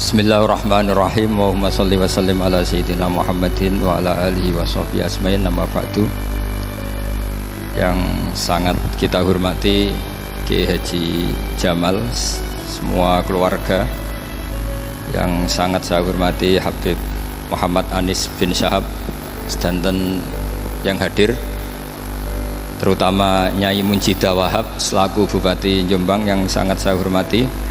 Bismillahirrahmanirrahim. Allahumma sholli wa sallim ala sayyidina Muhammadin wa ala alihi wa sahbihi asma'in. Nama ba'du. Yang sangat kita hormati Kiai Haji Jamal, semua keluarga. Yang sangat saya hormati Habib Muhammad Anis bin Syahab, sedanten yang hadir, terutama Nyai Munjidah Wahab selaku Bupati Jombang yang sangat saya hormati.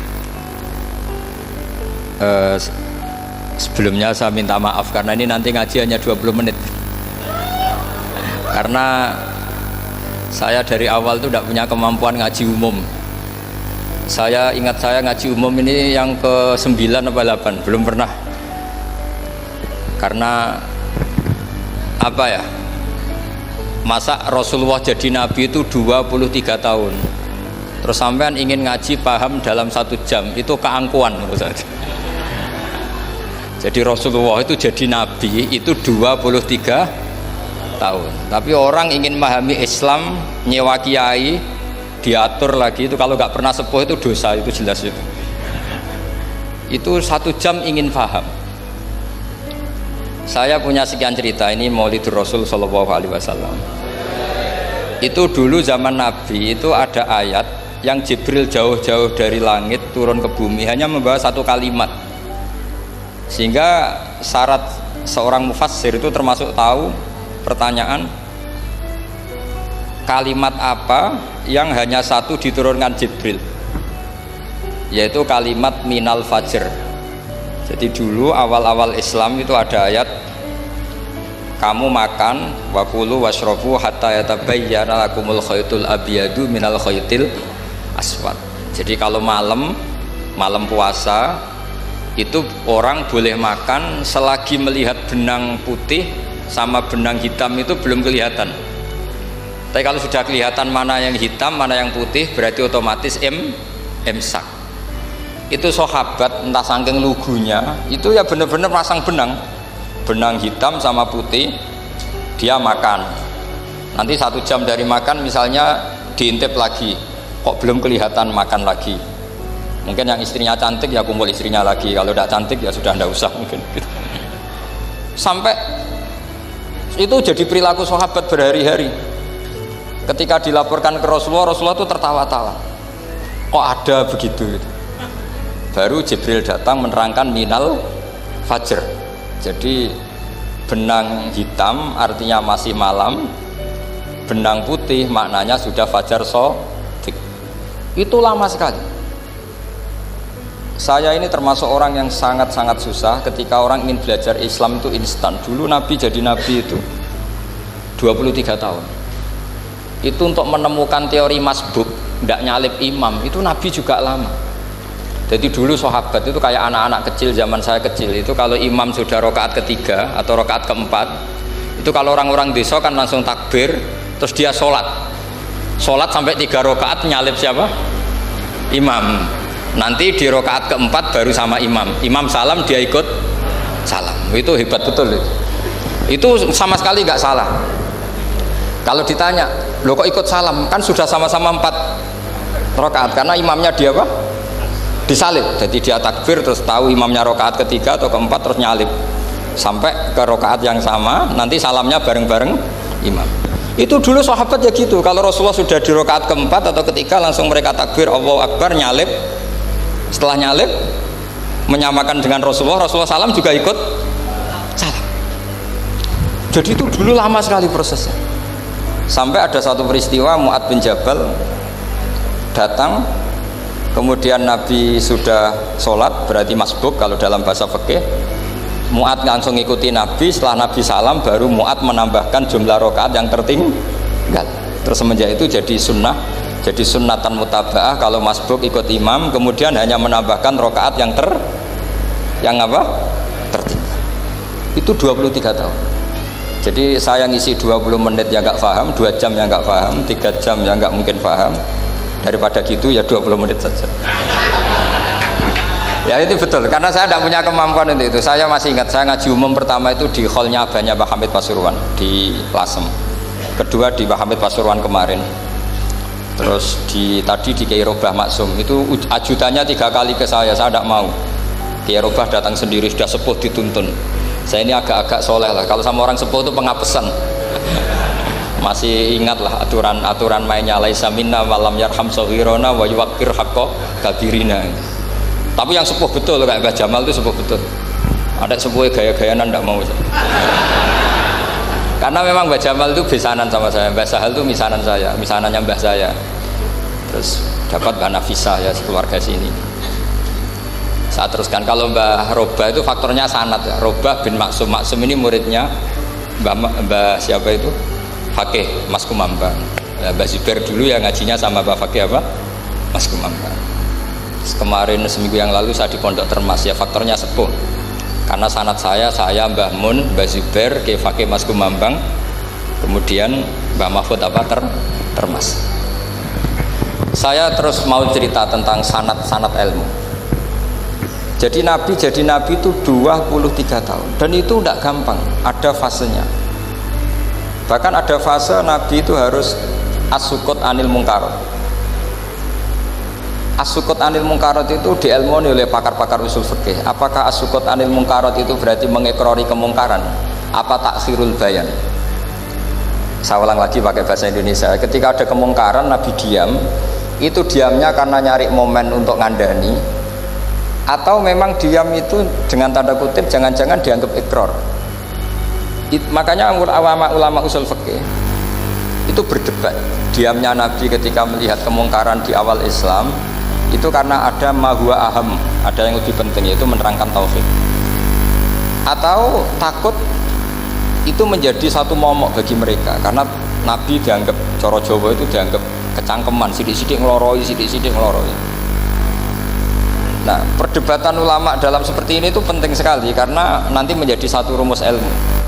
Sebelumnya saya minta maaf karena ini nanti ngaji hanya 20 menit, karena saya dari awal itu tidak punya kemampuan ngaji umum. Saya ingat saya ngaji umum ini yang ke 9 atau 8, belum pernah. Karena apa ya, masa Rasulullah jadi Nabi itu 23 tahun, terus sampean ingin ngaji paham dalam 1 jam, itu keangkuhan menurut saya. Jadi Rasulullah itu jadi Nabi itu 23 tahun, tapi orang ingin memahami Islam, nyewa kiai, diatur lagi, itu kalau nggak pernah sepuh itu dosa, itu jelas itu. Itu 1 jam ingin paham. Saya punya sekian cerita, ini Maulidur Rasul Shallallahu Alaihi Wasallam. Itu dulu zaman Nabi itu ada ayat yang Jibril jauh-jauh dari langit turun ke bumi hanya membawa 1 kalimat. Sehingga syarat seorang mufassir itu termasuk tahu pertanyaan kalimat apa yang hanya 1 diturunkan Jibril, yaitu kalimat minal fajr. Jadi dulu awal-awal Islam itu ada ayat kamu makan wakulu washrobu hatta yatabayyana lakumul khaytul abyadu minal khaytil aswad. Jadi kalau malam puasa itu orang boleh makan selagi melihat benang putih sama benang hitam itu belum kelihatan. Tapi kalau sudah kelihatan mana yang hitam mana yang putih berarti otomatis imsak. Itu sahabat entah saking lugunya itu ya benar-benar pasang benang hitam sama putih, dia makan. Nanti 1 jam dari makan misalnya diintip lagi, kok belum kelihatan, makan lagi. Mungkin yang istrinya cantik ya kumpul istrinya lagi, kalau tidak cantik ya sudah tidak usah mungkin. Sampai itu jadi perilaku sahabat berhari-hari. Ketika dilaporkan ke Rasulullah, Rasulullah itu tertawa-tawa. Kok ada begitu? Baru Jibril datang menerangkan minal fajr. Jadi benang hitam artinya masih malam, benang putih maknanya sudah fajar shadiq. Itu lama sekali. Saya ini termasuk orang yang sangat-sangat susah ketika orang ingin belajar Islam itu instan. Dulu Nabi jadi Nabi itu 23 tahun. Itu untuk menemukan teori masbuk, tidak nyalip imam, itu Nabi juga lama. Jadi dulu sahabat itu kayak anak-anak kecil zaman saya kecil, itu kalau imam sudah rakaat ketiga atau rakaat keempat, itu kalau orang-orang desa kan langsung takbir, terus dia sholat sampai 3 rakaat nyalip siapa? Imam. Nanti di rakaat keempat baru sama imam salam dia ikut salam. Itu hebat betul itu sama sekali nggak salah. Kalau ditanya lo kok ikut salam, kan sudah sama-sama 4 rakaat karena imamnya dia apa? Disalib. Jadi dia takbir terus tahu imamnya rakaat ketiga atau keempat terus nyalip sampai ke rakaat yang sama, nanti salamnya bareng-bareng imam. Itu dulu sahabat ya gitu, kalau Rasulullah sudah di rakaat keempat atau ketiga langsung mereka takbir Allahu Akbar, nyalip. Setelah nyalip menyamakan dengan Rasulullah salam juga ikut salam. Jadi itu dulu lama sekali prosesnya. Sampai ada satu peristiwa Mu'ad bin Jabal datang, kemudian Nabi sudah sholat, berarti masbuk kalau dalam bahasa fikih. Mu'ad langsung ikuti Nabi, setelah Nabi salam baru Mu'ad menambahkan jumlah rakaat yang tertinggal. Terus semenjak itu jadi sunnah, jadi sunnatan mutaba'ah kalau masbuk ikut imam, kemudian hanya menambahkan rakaat yang tertinggal. Itu 23 tahun. Jadi saya ngisi 20 menit ya nggak paham, 2 jam ya nggak paham, 3 jam ya nggak mungkin paham. Daripada gitu ya 20 menit saja. Ya itu betul, karena saya tidak punya kemampuan untuk itu. Saya masih ingat saya ngaji umum pertama itu di hallnya abahnya Pak Hamid Pasuruan di Lasem, kedua di Pak Hamid Pasuruan kemarin, terus tadi di Kiai Robah Maksum. Itu ajudannya 3 kali ke saya tidak mau. Kiai Robah datang sendiri, sudah sepuh dituntun. Saya ini agak-agak soleh lah, kalau sama orang sepuh itu pengapesan. Masih ingat lah aturan mainnya, laisa minna walam yarham saghirona wa yuwaqqir haqqa kabirina. Tapi yang sepuh betul kayak Mbah Jamal itu sepuh betul. Ada sepuh gaya-gayanan enggak mau. Karena memang Mbah Jamal itu besanan sama saya, Mbah Sahal itu misanan saya, misanannya Mbah saya. Terus dapat Mbah Nafisa ya, sekeluarga sini. Saya teruskan, kalau Mbah Robah itu faktornya sanad ya. Robah bin Maksum, Maksum ini muridnya Mbah siapa itu? Fakih Mas Kumambang. Ya, Mbah Zubair dulu ya ngajinya sama Mbah Fakih apa? Mas Kumambang. Kemarin seminggu yang lalu saya di Pondok Termas ya, faktornya sepuh. Karena sanad saya Mbah Mun, Mbah Zubair, Kiai Fakih Mas Kumambang, kemudian Mbah Mahfud apa Termas. Saya terus mau cerita tentang sanad ilmu. Jadi Nabi itu 23 tahun dan itu tidak gampang, ada fasenya. Bahkan ada fase Nabi itu harus as-sukut anil mungkarat. As-sukut anil mungkarat itu diilmoni oleh pakar-pakar usul fikih. Apakah as-sukut anil mungkarat itu berarti mengekrori kemungkaran? Apa takhirul bayan? Saya ulang lagi pakai bahasa Indonesia. Ketika ada kemungkaran Nabi diam, itu diamnya karena nyari momen untuk ngandani, atau memang diam itu dengan tanda kutip jangan-jangan dianggap ikrar. Makanya ulama usul fikih itu berdebat. Diamnya Nabi ketika melihat kemungkaran di awal Islam itu karena ada ma huwa aham, ada yang lebih penting, yaitu menerangkan tauhid, atau takut itu menjadi satu momok bagi mereka karena Nabi dianggap coro Jawa itu dianggap kecangkeman, sidik-sidik ngeloroi, sidik-sidik ngeloroi. Nah, perdebatan ulama dalam seperti ini itu penting sekali karena nanti menjadi satu rumus ilmu.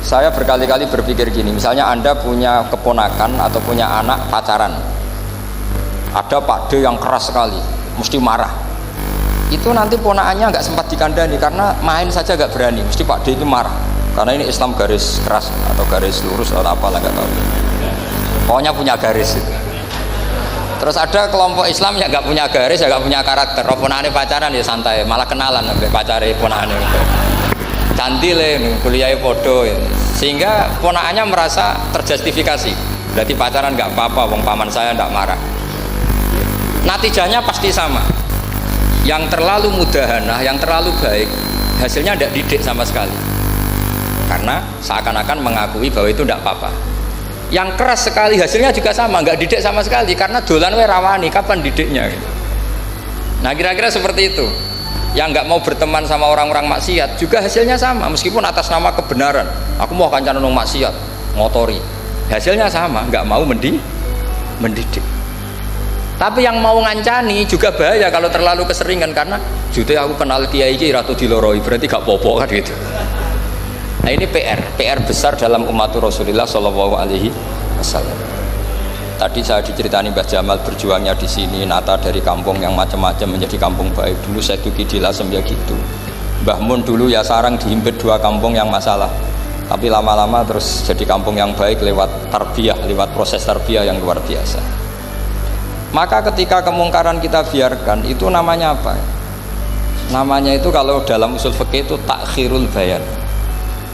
Saya berkali-kali berpikir gini, misalnya Anda punya keponakan atau punya anak pacaran, ada Pak D yang keras sekali, mesti marah. Itu nanti ponakannya nggak sempat dikandani karena main saja nggak berani, mesti Pak D itu marah. Karena ini Islam garis keras atau garis lurus atau apalah nggak tahu. Pokoknya punya garis. Terus ada kelompok Islam yang nggak punya garis, ya nggak punya karakter. Ponakane pacaran ya santai, malah kenalan sampai pacare ponakane. Candile kuliah podo ya. Sehingga ponakannya merasa terjustifikasi, berarti pacaran nggak apa-apa, wong paman saya nggak marah. Natijahnya pasti sama. Yang terlalu mudahanah, yang terlalu baik, hasilnya tidak didik sama sekali, karena seakan-akan mengakui bahwa itu tidak apa-apa. Yang keras sekali hasilnya juga sama, nggak didik sama sekali, karena dolan we rawani, kapan didiknya? Nah kira-kira seperti itu. Yang nggak mau berteman sama orang-orang maksiat juga hasilnya sama, meskipun atas nama kebenaran aku mau kancan nang maksiat ngotori, hasilnya sama, nggak mau mendidik. Tapi yang mau ngancani juga bahaya kalau terlalu keseringan, karena jute aku kenal kiai iki ratu diloroi berarti gak popo kan gitu. Nah ini PR besar dalam umat Rasulullah Shallallahu Alaihi Wasallam. Tadi saya diceritani Mbah Jamal berjuangnya di sini, nata dari kampung yang macam-macam menjadi kampung baik. Dulu saya duki di Lasem ya gitu. Mbah Mun dulu ya sarang dihimpit 2 kampung yang masalah, tapi lama-lama terus jadi kampung yang baik lewat tarbiyah, lewat proses tarbiyah yang luar biasa. Maka ketika kemungkaran kita biarkan, itu namanya apa? Namanya itu kalau dalam usul fikih itu takhirul bayan.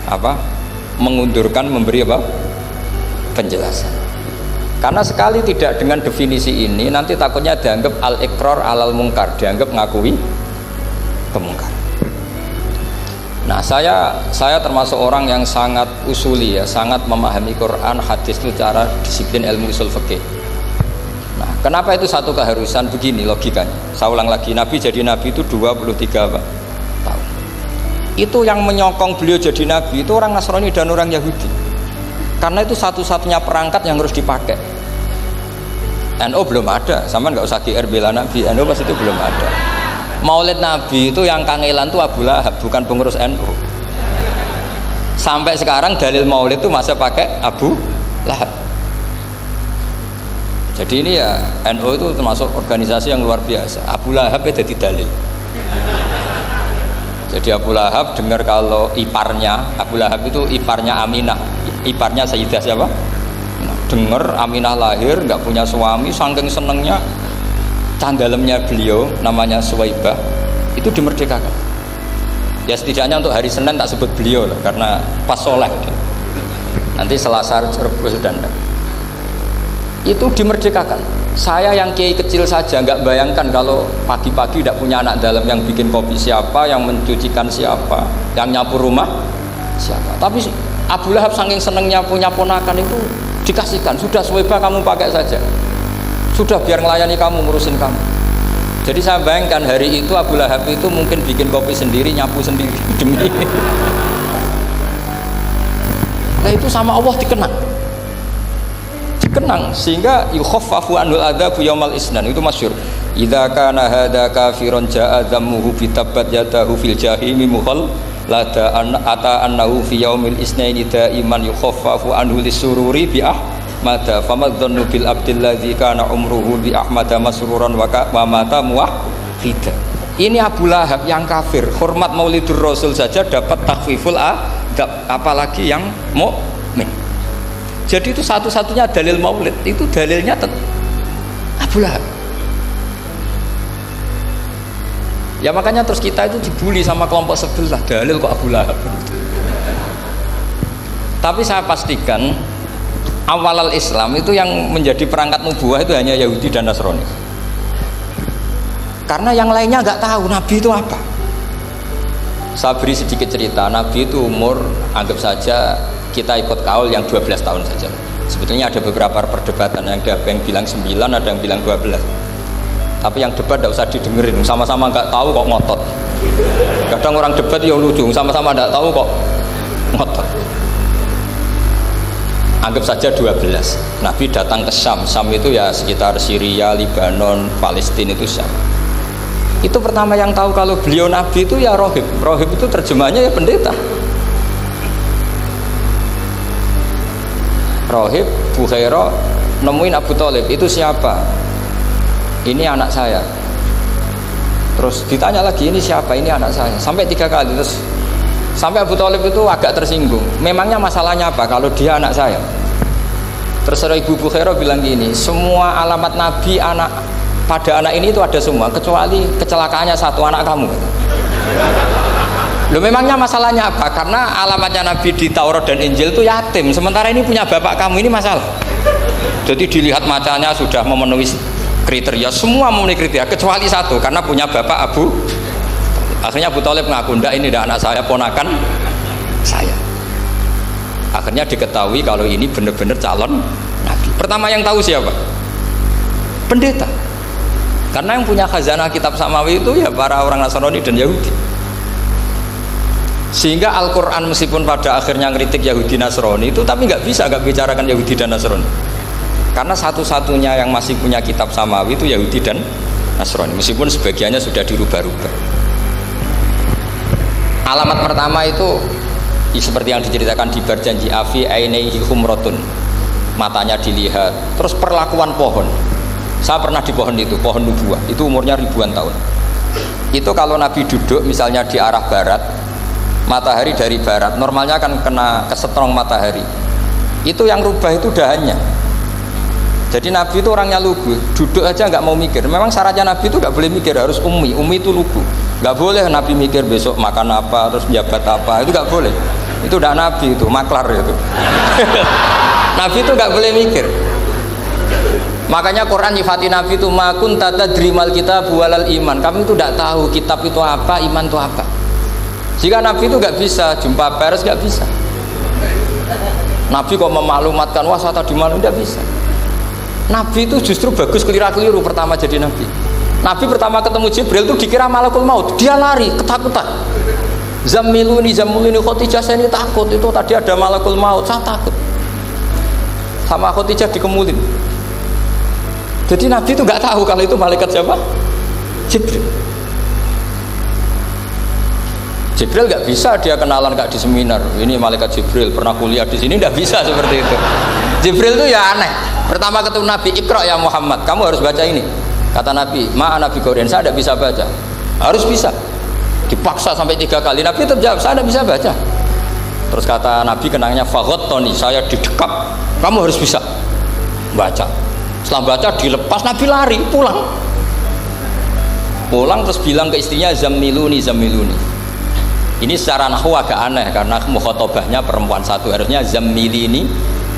Apa? Mengundurkan, memberi apa? Penjelasan. Karena sekali tidak dengan definisi ini, nanti takutnya dianggap al-iqrar alal mungkar, dianggap ngakui kemungkaran. Nah, saya termasuk orang yang sangat usuli ya, sangat memahami Quran, hadis itu cara disiplin ilmu usul fikih. Nah, kenapa itu satu keharusan? Begini logikanya. Saya ulang lagi, Nabi jadi Nabi itu 23 tahun. Itu yang menyokong beliau jadi Nabi itu orang Nasrani dan orang Yahudi. Karena itu satu-satunya perangkat yang harus dipakai. NU belum ada, sama nggak usah GR bela Nabi. NU pas itu belum ada. Maulid Nabi itu yang kangelan tuh Abu Lahab, bukan pengurus NU. Sampai sekarang dalil Maulid itu masih pakai Abu Lahab. Jadi ini ya NU itu termasuk organisasi yang luar biasa. Abu Lahab itu jadi dalil. Jadi Abu Lahab dengar kalau iparnya, Abu Lahab itu iparnya Aminah, iparnya Sayyidah siapa? Nah, dengar Aminah lahir nggak punya suami, saking senengnya candalemnya beliau namanya Suwaibah itu dimerdekakan. Ya setidaknya untuk hari Senin tak sebut beliau lah, karena pas soleh. Nanti Selasa Rabu sudah enggak. Itu dimerdekakan. Saya yang kiai kecil saja nggak bayangkan kalau pagi-pagi tidak punya anak dalam, yang bikin kopi siapa, yang mencucikan siapa, yang nyapu rumah siapa. Tapi Abu Lahab saking senengnya punya ponakan itu dikasihkan. Sudah Suwaibah kamu pakai saja. Sudah biar melayani kamu, ngurusin kamu. Jadi saya bayangkan hari itu Abu Lahab itu mungkin bikin kopi sendiri, nyapu sendiri demi ini. Nah itu sama Allah dikenang sehingga yukhaffafu anul adzabu yaumal isnan. Itu masyhur, idza kana hadza kafiron ja'a dhammuhu bi tabbat yadahu fil jahimi muhal lada ata annahu fi yaumil isnaini daiman yukhaffafu anhu lisururi bi ahmada famadzannu bil abdil ladzi kana umruhu bi ahmada masruran wa mata muwahhida. Ini Abu Lahab yang kafir, hormat Maulidur Rasul saja dapat takhfiful adab, apalagi yang mukmin. Jadi itu satu-satunya dalil maulid, itu dalilnya Abu Lahab. Ya makanya terus kita itu dibully sama kelompok sebelah, dalil kok Abu Lahab. Tapi saya pastikan awal Islam itu yang menjadi perangkat nubuah itu hanya Yahudi dan Nasrani. Karena yang lainnya nggak tahu Nabi itu apa. Saya beri sedikit cerita. Nabi itu umur, anggap saja kita ikut kaul yang 12 tahun saja. Sebetulnya ada beberapa perdebatan, yang ada yang bilang 9, ada yang bilang 12. Tapi yang debat tidak usah didengerin, sama-sama nggak tahu kok ngotot. Kadang orang debat yang lucu, sama-sama nggak tahu kok ngotot. Anggap saja 12. Nabi datang ke Syam. Syam itu ya sekitar Syria, Lebanon, Palestina, itu Syam. Itu pertama yang tahu kalau beliau Nabi itu ya rohib. Rohib itu terjemahnya ya pendeta. Rohib, Bukhairah nemuin Abu Thalib, itu siapa? Ini anak saya. Terus ditanya lagi, ini siapa? Ini anak saya. Sampai 3 kali. Terus sampai Abu Thalib itu agak tersinggung. Memangnya masalahnya apa kalau dia anak saya? Terus Ibu Bukhairah bilang gini, semua alamat Nabi pada anak ini itu ada semua, kecuali kecelakaannya satu, anak kamu. Loh, memangnya masalahnya apa? Karena alamatnya Nabi di Taurat dan Injil itu yatim, sementara ini punya bapak kamu, ini masalah. Jadi dilihat macanya sudah memenuhi kriteria, semua memenuhi kriteria kecuali satu, karena punya bapak Abu. Akhirnya Abu Thalib ngaku, enggak, ini enggak anak saya, ponakan saya. Akhirnya diketahui kalau ini benar-benar calon Nabi. Pertama yang tahu siapa? Pendeta. Karena yang punya khazanah kitab samawi itu ya para orang Nasrani dan Yahudi. Sehingga Al-Quran meskipun pada akhirnya ngeritik Yahudi Nasrani itu, tapi nggak bicarakan Yahudi dan Nasrani. Karena satu-satunya yang masih punya kitab samawi itu Yahudi dan Nasrani, meskipun sebagiannya sudah dirubah-rubah. Alamat pertama itu seperti yang diceritakan di Barjanji, afi ainaihi humratun, matanya dilihat. Terus perlakuan pohon, saya pernah di pohon itu, pohon nubuah, itu umurnya ribuan tahun. Itu kalau Nabi duduk misalnya di arah barat, matahari dari barat, normalnya kan kena kesetrong matahari. Itu yang rubah itu dahannya. Jadi Nabi itu orangnya lugu, duduk aja nggak mau mikir. Memang syaratnya Nabi itu nggak boleh mikir, harus ummi itu lugu. Nggak boleh Nabi mikir besok makan apa, terus jabat apa, itu nggak boleh. Itu udah Nabi, itu maklar itu. Nabi itu nggak boleh mikir. Makanya Quran nyifati Nabi itu makun tata drimal kitab walal iman. Kamu itu tidak tahu kitab itu apa, iman itu apa. Jika Nabi itu nggak bisa jumpa pers, nggak bisa. Nabi kok memaklumatkan, wah saya tadi malu, nggak bisa. Nabi itu justru bagus keliru pertama jadi Nabi. Nabi pertama ketemu Jibril itu dikira malakul maut, dia lari ketakutan. Zamiluni Khotijah, saya ini takut, itu tadi ada malakul maut, saya takut. Sama Khotijah dikemulin. Jadi Nabi itu nggak tahu kalau itu malaikat siapa? Jibril. Jibril nggak bisa dia kenalan nggak di seminar. Ini malaikat Jibril pernah kuliah di sini, nggak bisa seperti itu. Jibril itu ya aneh. Pertama ketemu Nabi, Iqra ya Muhammad, kamu harus baca ini. Kata Nabi, ma'a Nabi Qur'an, saya tidak bisa baca. Harus bisa. Dipaksa sampai 3 kali. Nabi tetap jawab, saya tidak bisa baca. Terus kata Nabi kenangnya, Tony, saya didekap, kamu harus bisa baca. Setelah baca dilepas, Nabi lari pulang. pulang terus bilang ke istrinya zammiluni zammiluni. Ini secara nahwu agak aneh karena mukhatabahnya perempuan satu, harusnya zammilini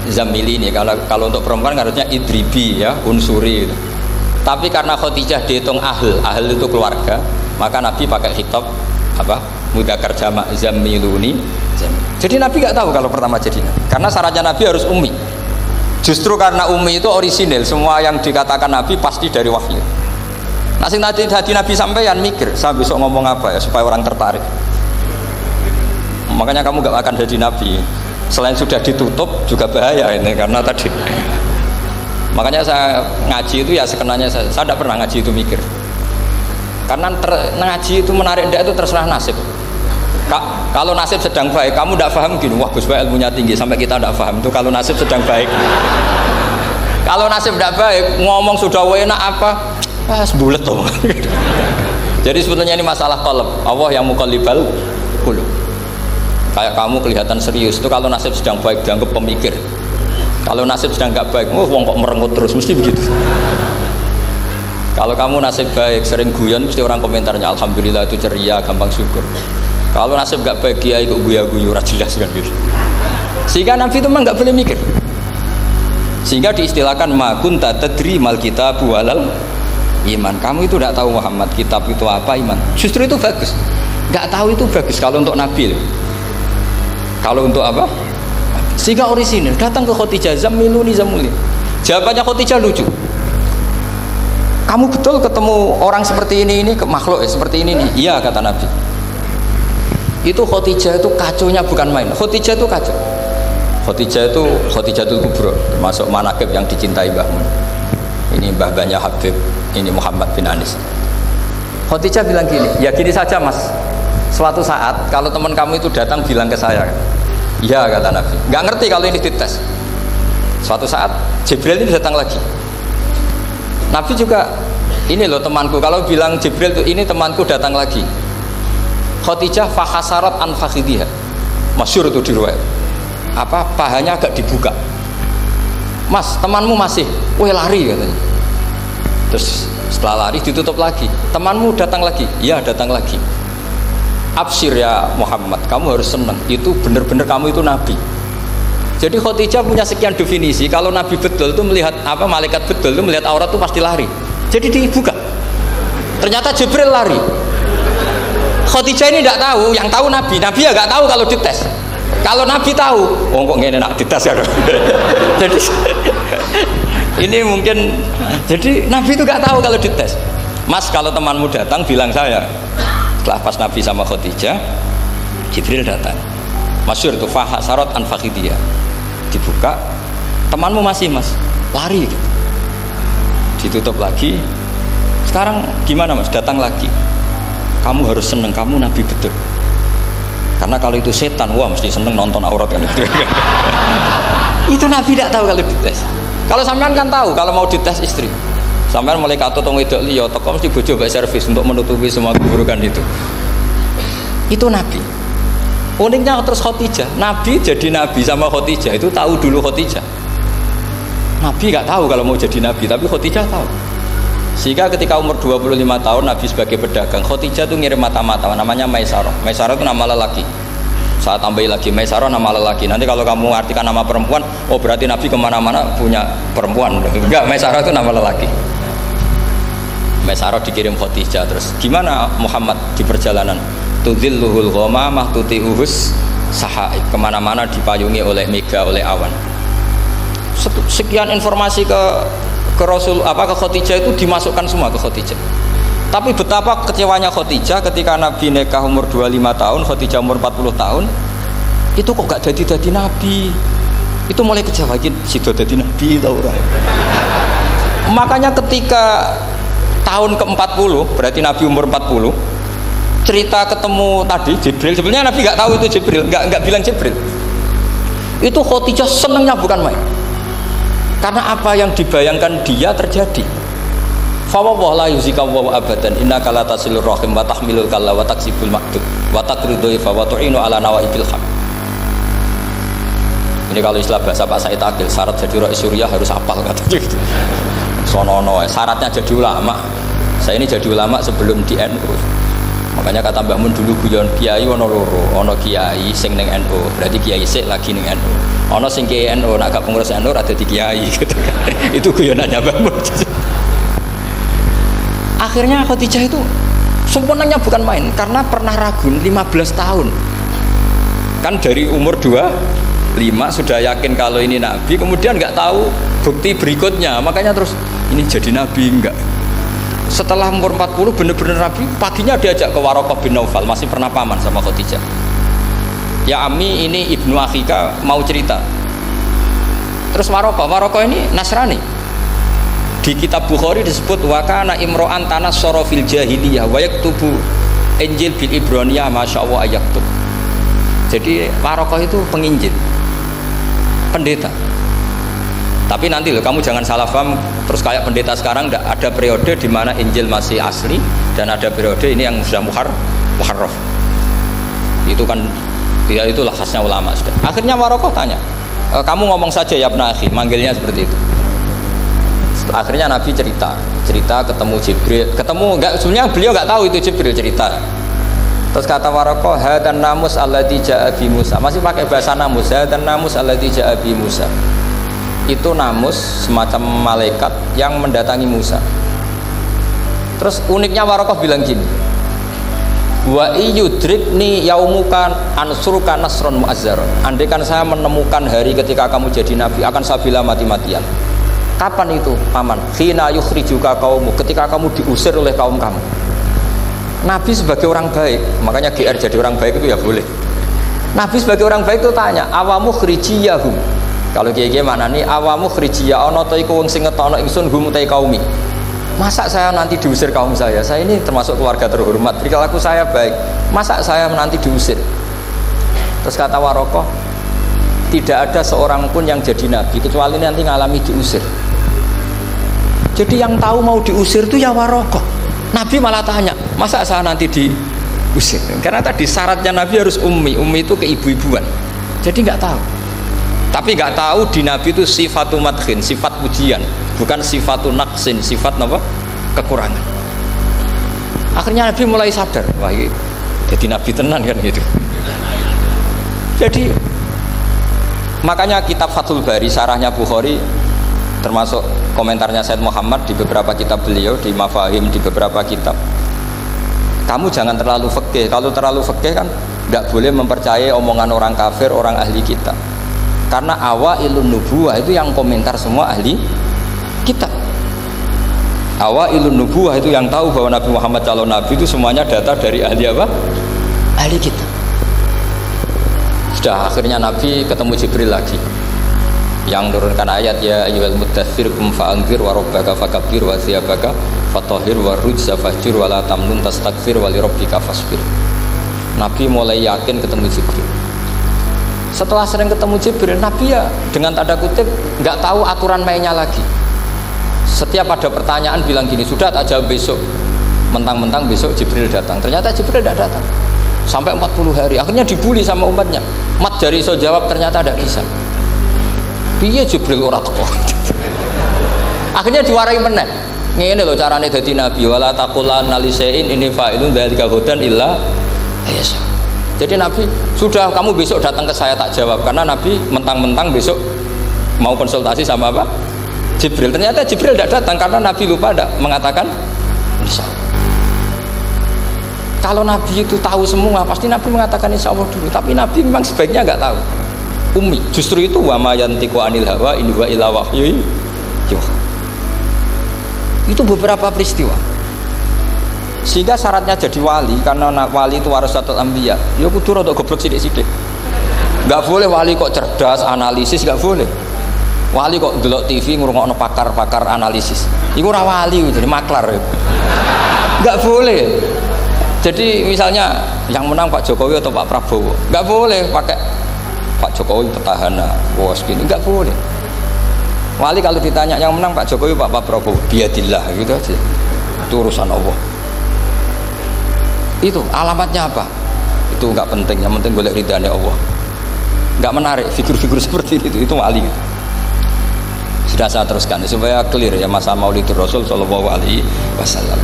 zammilini. Kalau untuk perempuan harusnya idribi ya, unsuri gitu. Tapi karena Khadijah dihitung ahl itu keluarga, maka Nabi pakai khitab apa? Mudzakkar jamak zammiluni. Jadi Nabi nggak tahu kalau pertama jadi Nabi. Karena syaratnya Nabi harus ummi. Justru karena ummi itu orisinil, semua yang dikatakan Nabi pasti dari wahyu. Nah, sing tadi Nabi sampeyan mikir, saya besok ngomong apa ya supaya orang tertarik. Makanya kamu gak akan jadi nabi. Selain sudah ditutup juga bahaya ini karena tadi. Makanya saya ngaji itu ya sekenanya saya tidak pernah ngaji itu mikir. Karena ngaji itu menarik ndak itu terserah nasib. Kalau nasib sedang baik, kamu tidak paham gini, wah Gus Bae ilmunya tinggi sampai kita tidak paham itu kalau nasib sedang baik. Kalau nasib tidak baik, ngomong sudah enak apa? Sebulet tuh. Jadi sebetulnya ini masalah qalb. Allah yang muqallibal qulub. Kayak kamu kelihatan serius itu kalau nasib sedang baik dianggap pemikir. Kalau nasib sedang nggak baik, wong kok merengut terus mesti begitu. Kalau kamu nasib baik sering guyon mesti orang komentarnya alhamdulillah itu ceria, gampang syukur. Kalau nasib nggak baik kiai kok guya-guyu ora jelas kan gitu. Sehingga Nabi itu memang nggak boleh mikir. Sehingga diistilahkan ma kunta tadri mal kitabu walal iman. Kamu itu tidak tahu Muhammad kitab itu apa iman. Justru itu bagus. Nggak tahu itu bagus kalau untuk Nabi. Kalau untuk apa? Sehingga orisinil datang ke Khadijah zammiluni zammiluni. Jawabannya Khadijah lucu. Kamu betul ketemu orang seperti ini ke makhluk seperti ini nih? Iya kata Nabi. Itu Khadijah itu kaconya bukan main. Khadijah itu kacau. Khadijatul Kubra termasuk manaqib yang dicintai Mbahmu. Ini mbah-mbahnya Habib, ini Muhammad bin Anis. Khadijah bilang gini, ya gini saja mas. Suatu saat kalau teman kamu itu datang bilang ke saya, iya kata Nabi. Nggak ngerti kalau ini dites. Suatu saat Jibril ini datang lagi. Nabi juga ini loh temanku. Kalau bilang Jibril itu ini temanku datang lagi. Khadijah fakhasarat an fakhidiha. Masyhur itu di riwayat. Apa pahanya agak dibuka. Mas temanmu masih, weh lari katanya. Terus setelah lari ditutup lagi. Temanmu datang lagi, iya datang lagi. Absyir ya Muhammad, kamu harus senang. Itu benar-benar kamu itu nabi. Jadi Khadijah punya sekian definisi. Kalau nabi betul itu melihat apa malaikat betul itu melihat aurat itu pasti lari. Jadi dibuka. Ternyata Jibril lari. Khadijah ini tidak tahu, yang tahu nabi. Nabi ya nggak tahu kalau dites. Kalau nabi tahu, oh kok ngene nak dites ya. Jadi ini mungkin. Jadi nabi itu nggak tahu kalau dites. Mas kalau temanmu datang bilang saya. Setelah pas Nabi sama Khadijah, Jibril datang. Masyhur itu fahasarat an fakhidiyah. Dibuka, temanmu masih mas, lari. Ditutup lagi. Sekarang gimana mas? Datang lagi. Kamu harus seneng, kamu Nabi betul. Karena kalau itu setan, wah mesti seneng nonton aurat kan. Itu Nabi tidak tahu kalau dites. Kalau sampean kan tahu kalau mau dites istri. Sampai mulai katut tong wedok liya teko mesti bojo mbak servis untuk menutupi semua keburukan itu. Itu Nabi. Uniknya terus Khadijah, Nabi jadi Nabi sama Khadijah itu tahu dulu Khadijah. Nabi nggak tahu kalau mau jadi Nabi, tapi Khadijah tahu. Sehingga ketika umur 25 tahun Nabi sebagai pedagang, Khadijah itu ngirim mata-mata namanya Maisarah. Maisarah itu nama lelaki. Saya tambahin lagi Maisarah nama lelaki. Nanti kalau kamu artikan nama perempuan, oh berarti Nabi kemana-mana punya perempuan. Enggak, Maisarah itu nama lelaki. Maisarah dikirim Khadijah. Terus gimana Muhammad di perjalanan? Tudhilluhul ghamamah tuti'uhus sahaib. Kemana-mana dipayungi oleh mega, oleh awan. Sekian informasi ke Rasul ke Khadijah itu dimasukkan semua ke Khadijah. Tapi betapa kecewanya Khadijah ketika Nabi nikah umur 25 tahun, Khadijah umur 40 tahun. Itu kok gak jadi Nabi. Itu mulai kecewa sido jadi Nabi tau ora. Makanya ketika tahun ke-40, berarti Nabi umur 40, cerita ketemu tadi Jibril, sebenarnya Nabi nggak tahu itu Jibril, nggak bilang Jibril. Itu Khadijah senangnya bukan main. Karena apa yang dibayangkan dia terjadi. Fa wallahi la yuzika wa abadan innaka la tasilur rahim wa tahmilul kalla wa taksibul maqdud wa taqridu fa wa tu'inu ala nawaibil haq. Ini kalau istilah bahasa Pak Said Akil, syarat jadi rais Suriah harus hafal katanya gitu. Sonono, syaratnya jadi ulama. Saya ini jadi ulama sebelum di NU. Makanya kata Mbah Mun dulu guyon kiai ono loro, ono kiai sing ning NU, berarti kiai sik lagi ning NU. Ono sing kiai NU nak gak pengurus NU ada di kiai gitu kan. Itu guyonannya Mbah Mun. Akhirnya Khadijah itu sempurnanya bukan main karena pernah ragu 15 tahun. Kan dari umur 25 sudah yakin kalau ini nabi, kemudian nggak tahu bukti berikutnya, makanya terus ini jadi nabi enggak. Setelah umur 40 benar-benar nabi, paginya diajak ke Waraqah bin Naufal, masih pernah paman sama Khadijah. Ya Ami, ini ibnu akhika mau cerita. Terus Waraqah ini Nasrani. Di kitab Bukhari disebut wa kana imro'an tanassara fil jahiliyah wa yaktubu Injil bil Ibraniyah masyaallah ayaktub. Jadi Waraqah itu penginjil, pendeta. Tapi nanti loh, kamu jangan salah paham terus kayak pendeta sekarang. Ada periode di mana Injil masih asli dan ada periode ini yang sudah muharraf. Itu kan ya itulah khasnya ulama sudah. Akhirnya Waraqah tanya, kamu ngomong saja ya Ibnu Akhi, manggilnya seperti itu. Akhirnya Nabi cerita ketemu Jibril, sebenarnya beliau nggak tahu itu Jibril cerita. Terus kata Waraqah, hadan namus alladzi ja'a bi Musa. Masih pakai bahasa namus, hadan namus alladzi ja'a bi Musa. Itu namus semacam malaikat yang mendatangi Musa. Terus uniknya Waraqah bilang gini, wa iyudrikni yaumuka ansuruka nasron mu'azzaron. Andai kan saya menemukan hari ketika kamu jadi nabi, akan saya bela mati-matian. Kapan itu paman? Khina yukhrijuka kaumu, ketika kamu diusir oleh kaum kamu. Nabi sebagai orang baik, makanya GR jadi orang baik itu ya boleh. Nabi sebagai orang baik itu tanya, awamu khrijiyahum. Kalau kiye-kiye maknane awamu khrijiyah ana ta iku wong sing ngetono ingsun hum utai kaumi. Masa saya nanti diusir kaum saya? Saya ini termasuk keluarga terhormat, perilaku saya baik. Masa saya nanti diusir? Terus kata Waraqah, tidak ada seorang pun yang jadi nabi kecuali nanti ngalami diusir. Jadi yang tahu mau diusir itu ya Waraqah. Nabi malah tanya, masa saya nanti diusir? Karena tadi syaratnya Nabi harus ummi itu keibu-ibuan. Jadi nggak tahu. Tapi nggak tahu di Nabi itu sifatu madkhin, sifat pujian, bukan sifatu naqsin, sifat apa? Kekurangan. Akhirnya Nabi mulai sadar, wah ini jadi Nabi tenan kan gitu. Jadi makanya kitab Fathul Bari, syarahnya Bukhari, termasuk komentarnya Said Muhammad di beberapa kitab beliau, di Mafahim, di beberapa kitab. Kamu jangan terlalu fikih. Kalau terlalu fikih kan nggak boleh mempercayai omongan orang kafir, orang ahli kitab. Karena awailun nubuwah itu yang komentar semua ahli kitab. Awailun nubuwah itu yang tahu bahwa Nabi Muhammad calon nabi itu semuanya data dari ahli apa? Ahli kitab. Sudah akhirnya Nabi ketemu Jibril lagi yang menurunkan ayat ya ayyuhal muddatsir qum fa'anzir wa rabbaka fakabbir wa thiyabaka fatahhir wa rujza fahjur wa la tamnun tastakbir wa li rabbika fasbir. Nabi mulai yakin ketemu Jibril. Setelah sering ketemu Jibril, Nabi ya dengan tanda kutip nggak tahu aturan mainnya lagi. Setiap ada pertanyaan bilang gini, sudah tak jawab besok. Mentang-mentang besok Jibril datang. Ternyata Jibril tidak datang. Sampai 40 hari. Akhirnya dibully sama umatnya. Mat jari so jawab ternyata ada bisa. Piye Jibril ora teko. Akhirnya diwarai meneh. Ngene lho carane dadi nabi, wala taqulanna lisein ini fa'ilun dzalika hudan illa ayasa. Jadi Nabi, sudah kamu besok datang ke saya tak jawab, karena Nabi mentang-mentang besok mau konsultasi sama apa? Jibril. Ternyata Jibril tidak datang karena Nabi lupa tidak mengatakan insya Allah. Kalau Nabi itu tahu semua, pasti Nabi mengatakan insya Allah dulu. Tapi Nabi memang sebaiknya nggak tahu. Ummi, justru itu wa ma yantiqu anil hawa in huwa illa wahyu yuha. Itu beberapa peristiwa. Sehingga syaratnya jadi wali, karena wali itu warasatul anbiya, ya kudu rada goblok sithik-sithik. Enggak boleh wali kok cerdas, analisis, enggak boleh. Wali kok delok TV ngrungokno pakar-pakar analisis. Iku ora wali, jadi maklar. Enggak boleh. Jadi misalnya yang menang Pak Jokowi atau Pak Prabowo, enggak boleh pakai Pak Jokowi petahana, bos gini, enggak boleh. Wali kalau ditanya yang menang Pak Jokowi Pak Prabowo, biadillah gitu aja. Itu urusan Allah. Itu alamatnya apa? Itu nggak penting, yang penting boleh ridhanya Allah. Nggak menarik figur-figur seperti itu wali gitu. Sudah saya teruskan supaya clear ya masa Maulidur Rasul Shallallahu Alaihi Wasallam.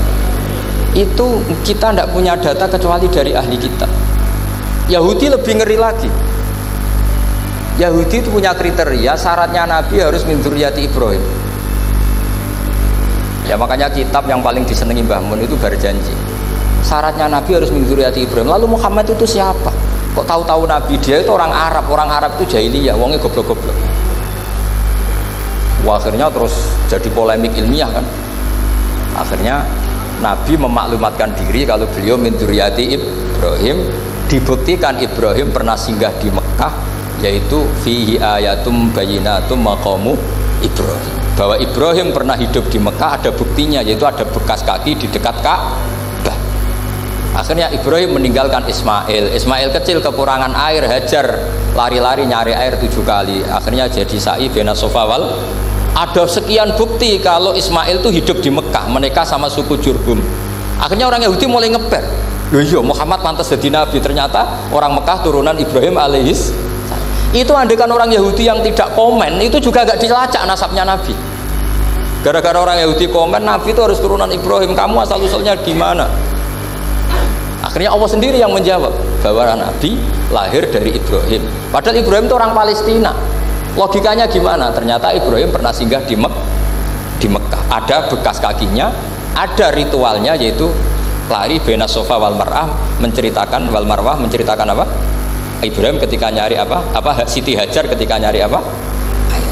Itu kita tidak punya data kecuali dari ahli kitab. Yahudi lebih ngeri lagi. Yahudi itu punya kriteria syaratnya Nabi harus min dzurriyyati Ibrahim. Ya makanya kitab yang paling disenangi Mbah Mun itu Berjanji. Syaratnya Nabi harus min dzurriyyati Ibrahim. Lalu Muhammad itu siapa? Kok tahu-tahu Nabi? Dia itu orang Arab. Orang Arab itu jahiliyah, wongnya goblok-goblok. Wah, akhirnya terus jadi polemik ilmiah kan. Akhirnya Nabi memaklumatkan diri kalau beliau min dzurriyyati Ibrahim. Dibuktikan Ibrahim pernah singgah di Mekah, yaitu fihi ayatum bayyinatum maqamu Ibrahim. Bahwa Ibrahim pernah hidup di Mekah ada buktinya, yaitu ada bekas kaki di dekat Ka'bah. Akhirnya Ibrahim meninggalkan Ismail. Ismail kecil kekurangan air, Hajar lari-lari nyari air 7 kali. Akhirnya jadi sa'i bena Safa wal. Ada sekian bukti kalau Ismail itu hidup di Mekah, mereka sama suku Jurhum. Akhirnya orang Yahudi mulai ngeper. Loh iya, Muhammad pantas jadi nabi. Ternyata orang Mekah turunan Ibrahim alaihis. Itu andekan orang Yahudi yang tidak komen, itu juga gak dilacak nasabnya Nabi. Gara-gara orang Yahudi komen, Nabi itu harus turunan Ibrahim. Kamu asal-usulnya gimana? Akhirnya Allah sendiri yang menjawab bahwa Nabi lahir dari Ibrahim. Padahal Ibrahim itu orang Palestina. Logikanya gimana? Ternyata Ibrahim pernah singgah di Mekah. Ada bekas kakinya, ada ritualnya, yaitu lari bena Safa wal Marwah, menceritakan wal Marwah, menceritakan apa? Ibrahim ketika nyari apa? Siti Hajar ketika nyari apa?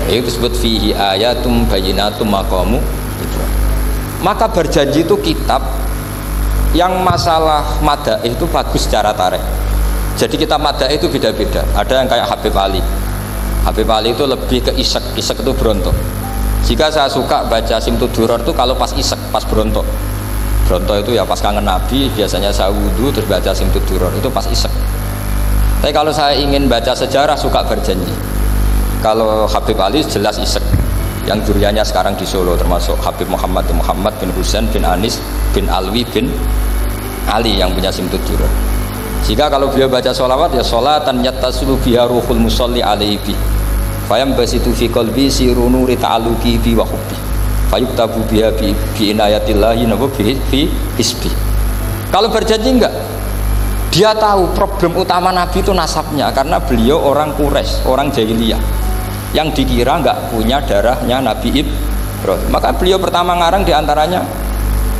Itu disebut fihi ayatum bayyinatum maqamu Ibrahim. Maka Berjanji itu kitab yang masalah madaih itu bagus secara tarikh. Jadi kitab madaih itu beda-beda. Ada yang kayak Habib Ali. Habib Ali itu lebih ke isek itu berontok. Jika saya suka baca Simtud Duror itu kalau pas isek, pas berontok itu ya pas kangen Nabi, biasanya saya wudhu terus baca Simtud Duror, itu pas isek. Tapi kalau saya ingin baca sejarah suka Berjanji. Kalau Habib Ali jelas isek. Yang duriannya sekarang di Solo termasuk Habib Muhammad bin Husain bin Anis bin Alwi bin Ali yang punya Simtud Duror. Jika kalau beliau baca sholawat ya sholatan yattasilu biha ruhul musalli alaihi bi fayam basitu fi qalbi siru nuri ta'aluki bi wa hubbi fayuktabu biha bi inayatillahi nabu bi hisbi. Kalau Berjanji enggak, dia tahu problem utama Nabi itu nasabnya, karena beliau orang Quraisy, orang jahiliyah yang dikira enggak punya darahnya Nabi Ibrahim. Maka beliau pertama ngarang diantaranya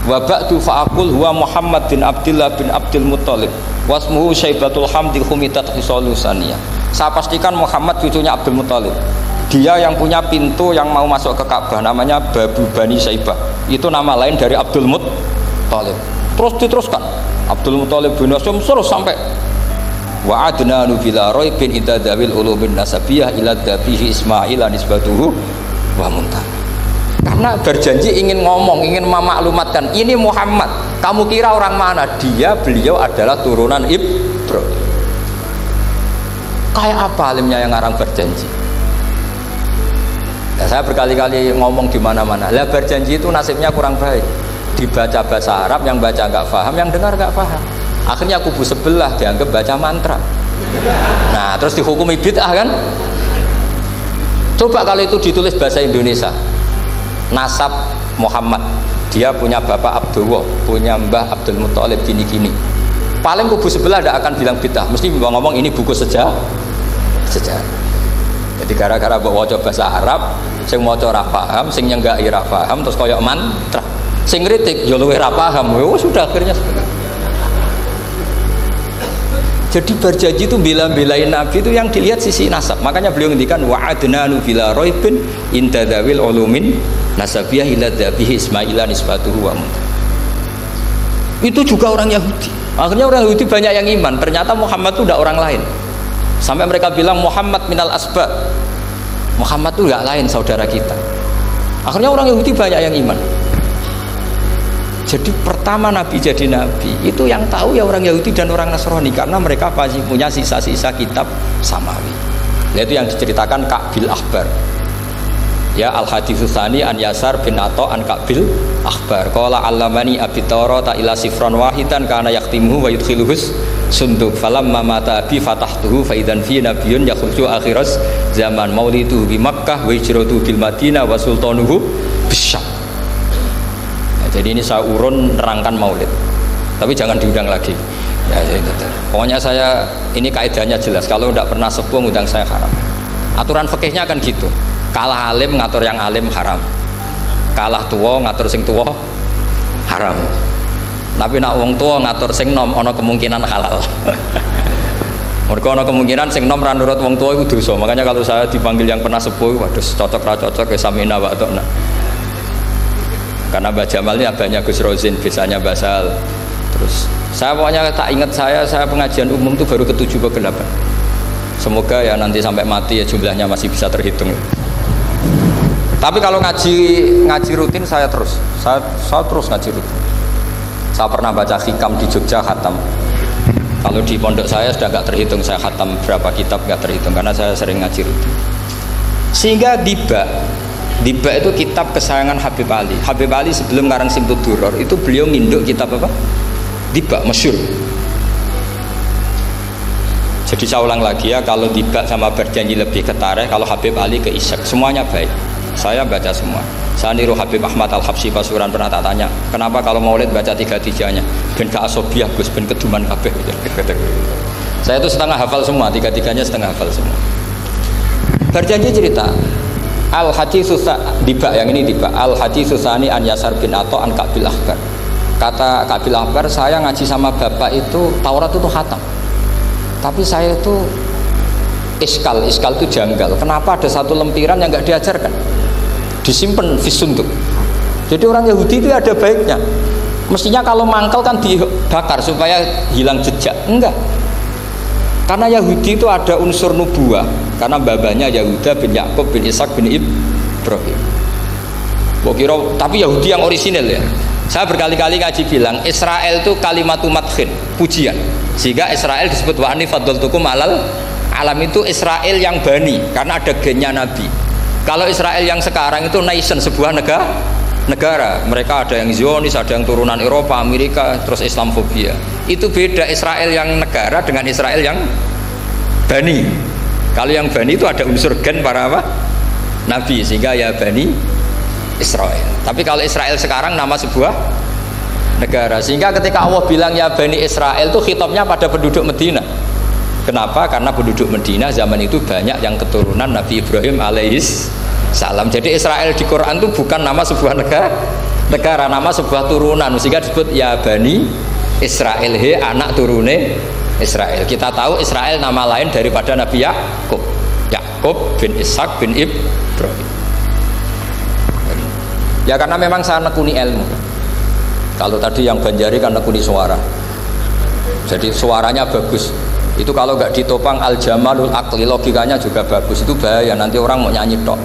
wa ba'du fa'aqul huwa Muhammad bin Abdullah bin Abdul Muttalib wasmuhu Syaibatul Hamdi Humidat Khisalusaniyah. Saya pastikan Muhammad cucunya Abdul Muttalib. Dia yang punya pintu yang mau masuk ke Ka'bah, namanya Babu Bani Syaibah. Itu nama lain dari Abdul Muttalib. Terus diteruskan Abdul Muttalib bin Hasyim terus sampai wa adnanu bila raibin idadawil ulumin nasabiyah ila dabihi Ismail nisbatuhu wa muntah. Karena Berjanji ingin ngomong, ingin memaklumatkan ini Muhammad, kamu kira orang mana? Beliau adalah turunan Ibrahim. Kayak apa alimnya yang ngarang Berjanji? Ya, saya berkali-kali ngomong di mana-mana. Lah Berjanji itu nasibnya kurang baik. Dibaca bahasa Arab, yang baca nggak paham, yang dengar nggak paham. Akhirnya kubu sebelah dianggap baca mantra. Nah, terus dihukumi bid'ah kan? Coba kalau itu ditulis bahasa Indonesia. Nasab Muhammad, dia punya bapak Abdullah, punya mbah Abdul Muttalib gini-gini. Paling kubu sebelah tidak akan bilang bid'ah, mesti ngomong ini buku sejarah. Jadi gara-gara bawa bahasa Arab, sing maca ora paham, sing nyenggaki ora paham, terus koyok mantra. Sing kritik yo luwih ora paham. Sudah akhirnya. Jadi Berjanji itu bela-belain Nabi itu yang dilihat sisi nasab. Makanya beliau ngendikan wa adnanu bila raibin intadawil ulumin nasabiyah ila dabihi Ismaila nisbatuhu wa muntah. Itu juga orang Yahudi. Akhirnya orang Yahudi banyak yang iman. Ternyata Muhammad itu tidak orang lain. Sampai mereka bilang Muhammad minal asbab. Muhammad itu tidak lain saudara kita. Akhirnya orang Yahudi banyak yang iman. Jadi pertama Nabi jadi Nabi itu yang tahu ya orang Yahudi dan orang Nasrani, karena mereka pasti punya sisa-sisa kitab samawi. Yaitu yang diceritakan Ka'bil Ahbar. Ya al haditsus tsani an Yasar bin Atha an Ka'bil akhbar qala allamani abi Tawrata ila sifran wahidan kana yaktimuhu wa yudkhiluhus sunduk falamma mata bi fatahtuhu fa idzan fi nabiyyun yakhruju akhiras zaman maulidu bi Makkah wa hijratu bil Madinah wa sultanuhu bisyam. Jadi ini saya urun nerangkan maulid, tapi jangan diundang lagi ya, pokoknya saya ini kaidahnya jelas, kalau tidak pernah sepuh undang saya haram. Aturan fikihnya kan gitu, kalah alim ngatur yang alim haram, kalah tua ngatur sing tua haram, tapi nak wong tua ngatur sing nom ono kemungkinan halal. Mereka ono kemungkinan sing nom ra nurut wong tua itu dosa. Makanya kalau saya dipanggil yang pernah sepuh, waduh cocok ra cocok ya samina wa atona. Karena Mbah Jamal ini abahnya Gus Rozin, biasanya Basal. Terus saya pokoknya tak ingat saya pengajian umum itu baru ke-7 ke 8. Semoga ya nanti sampai mati ya jumlahnya masih bisa terhitung. Tapi kalau ngaji rutin saya terus ngaji rutin. Saya pernah baca hikam di Jogja khatam. Kalau di pondok saya sudah nggak terhitung saya khatam berapa kitab, nggak terhitung karena saya sering ngaji rutin. Sehingga Diba itu kitab kesayangan Habib Ali. Habib Ali sebelum ngarang Simtud Duror itu beliau nginduk kitab apa? Diba, masyhur. Jadi saya ulang lagi ya, kalau Diba sama Berjanji lebih ke tarikh, kalau Habib Ali ke Isyak, semuanya baik. Saya baca semua. Saya niru Habib Ahmad Al-Habsyi Pasuruan, pernah tak tanya, kenapa kalau maulid baca 3-3-nya? Ben ke asobiah, Gus, ben keduman kabeh. Saya itu setengah hafal semua, 3-3-nya setengah hafal semua. Berjanji cerita al haditsus Diba, yang ini Diba, al haditsus tsani an Yasar bin Atha an Ka'bil akhbar. Kata Ka'bil akhbar, saya ngaji sama bapak itu Taurat itu khatam, tapi saya itu iskal itu janggal. Kenapa ada satu lempiran yang nggak diajarkan, disimpan fisunduk? Jadi orang Yahudi itu ada baiknya, mestinya kalau mangkal kan dibakar supaya hilang jejak. Enggak, karena Yahudi itu ada unsur nubuah, karena babanya Yahuda bin Yakub bin Ishak bin Ibrahim. Kira, tapi Yahudi yang orisinal ya. Saya berkali-kali ngaji bilang Israel itu kalimatu madhin, pujian. Sehingga Israel disebut wa ani faddaltukum alal alam, itu Israel yang bani karena ada gennya Nabi. Kalau Israel yang sekarang itu nation, sebuah negara. Mereka ada yang Zionis, ada yang turunan Eropa, Amerika, terus Islamfobia. Itu beda Israel yang negara dengan Israel yang bani. Kalau yang bani itu ada unsur gen para apa? Nabi, sehingga ya bani Israel. Tapi kalau Israel sekarang nama sebuah negara, sehingga ketika Allah bilang ya bani Israel itu khitabnya pada penduduk Medina. Kenapa? Karena penduduk Medina zaman itu banyak yang keturunan Nabi Ibrahim alaihis salam. Jadi Israel di Quran itu bukan nama sebuah negara, nama sebuah turunan, sehingga disebut ya bani Israel, he anak turune Israel. Kita tahu Israel nama lain daripada Nabi Yakub bin Ishak bin Ibrahim. Ya karena memang saya nekuni ilmu. Kalau tadi yang Banjari kan nekuni suara, jadi suaranya bagus. Itu kalau nggak ditopang al-jamalul aqli, logikanya juga bagus. Itu bahaya, nanti orang mau nyanyi tok.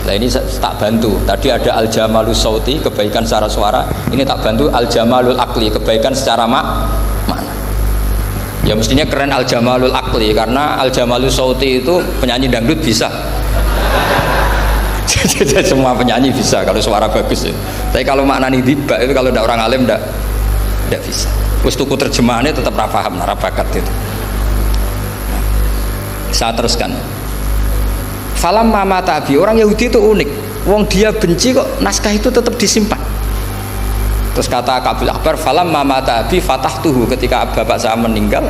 Nah ini tak bantu. Tadi ada al-jamalul sauti, kebaikan secara suara. Ini tak bantu al-jamalul aqli, kebaikan secara makna. Ya mestinya keren al-jamalul aqli, karena al-jamalul sauti itu penyanyi dangdut bisa. Jadi semua penyanyi bisa kalau suara bagus ya. Tapi kalau maknani Diba itu kalau tidak orang alim tidak bisa. Terus tuku terjemahannya tetap paham, bakat itu. Saya teruskan. Falam mama tabi, orang Yahudi itu unik. Wong dia benci kok naskah itu tetap disimpan. Terus kata Ka'bil akhbar, falam mama tabi fatahtuhu, ketika bapak saya meninggal,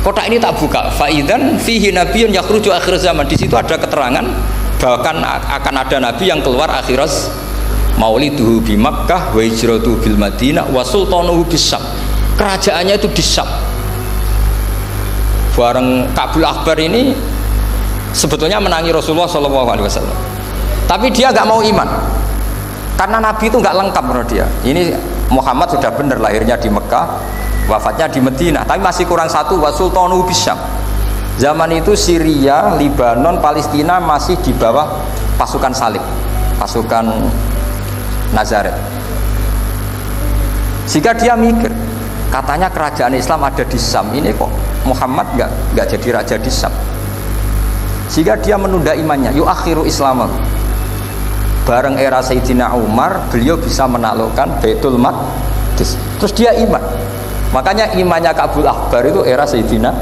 kotak ini tak buka. Faidan fihi nabiyyun yakhruju akhir zaman. Di situ ada keterangan bahkan akan ada nabi yang keluar akhiras, mauliduhu bi Makkah wa hijratuhu bil Madinah wa sultanuhu bisyam. Kerajaannya itu di Syam. Bareng Ka'bil akhbar ini sebetulnya menangi Rasulullah SAW, tapi dia nggak mau iman karena nabi itu nggak lengkap menurut dia. Ini Muhammad sudah benar lahirnya di Mekah, wafatnya di Madinah, tapi masih kurang satu, wa sultanuhu bisyam. Zaman itu Syria, Lebanon, Palestina masih di bawah pasukan salib, pasukan Nazaret. Sehingga dia mikir, katanya kerajaan Islam ada di Syam, ini kok Muhammad nggak jadi raja di Syam. sehingga dia menunda imannya, yuakhiru Islamah. Bareng era Sayyidina Umar, beliau bisa menaklukkan Baitul Maqdis. Terus dia iman. Makanya imannya Ka'bul Ahbar itu era Sayyidina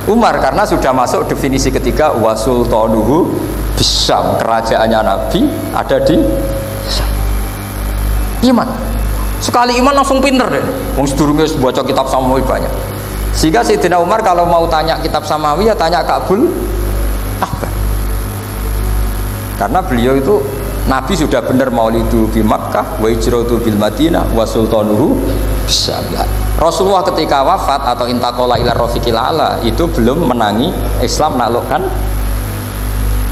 Umar, karena sudah masuk definisi ketiga wa sultanuhu bisyam, kerajaannya Nabi ada di Syam. Iman. Sekali iman langsung pinter deh. Wong sedurunge baca kitab Samawi banyak. Sehingga Sayyidina Umar kalau mau tanya kitab Samawi ya tanya Ka'bul Ahbar. Karena beliau itu Nabi sudah benar maulidu di Makkah, wa hijratu bil Madinah, wa sultanuhu bisyam. Rasulullah ketika wafat atau intaqala ila rafiqil ala itu belum menangi Islam menaklukkan